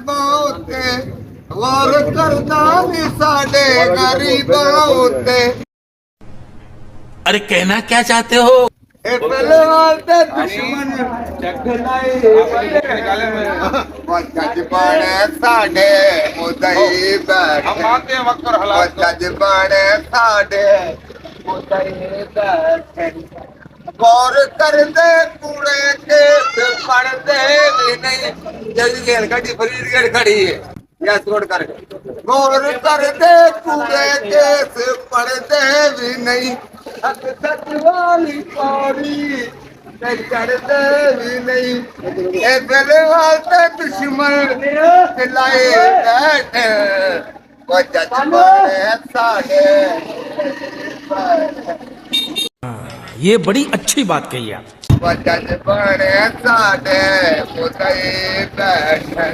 ਗਰੀਬਾਂ ਉੱਤੇ ਵਾਰ ਕਰਦਾ ਨੀ ਸਾਡੇ ਗਰੀਬਾਂ ਉੱਤੇ अरे कहना क्या चाहते हो? ਇਹ ਪਹਿਲਵਾਨ ਤੇ ਦੁਸ਼ਮਨ ਚੱਕ ਲਾਏ ਜੱਜ ਬਣੇ ਸਾਡੇ ਮੁਦਈ ਬੈਠ ਹਮ ਆਤੇ हैं वक्त और हालात जज बने ਸਾਡੇ ਮੁਦਈ ਬੈਠੇ ਗੌਰ ਕਰਦੇ ਕੂੜੇ ਕੇਸ ਪੜਦੇ ਵੀ ਨਹੀਂ ਜਦ ਗੇਲ ਗੱਡੀ ਫਰੀਦਗੜ ਖੜੀ ਹੈ ਯਾ ਛੋੜ ਕਰ ਗੌਰ ਕਰਦੇ ਕੂੜੇ ਕੇਸ ਪੜਦੇ ਵੀ ਨਹੀਂ ਹੱਕ ਸੱਚ ਵਾਲੀ ਪੌੜੀ ਤੇ ਚੜਦੇ ਵੀ ਨਹੀਂ ਇਹ ਦਿਲ ਵਾਸਤੇ ਦੁਸ਼ਮਨ ਚਲਾਏ ਬੈਠੇ ਉਹ ਜੱਜ ਬਣੇ ਸਾਡੇ ये बड़ी अच्छी बात कही आप। ਉਹ ਜੱਜ ਬਣੇ ਸਾਡੇ ਮੁਦਈ ਬੈਠੇ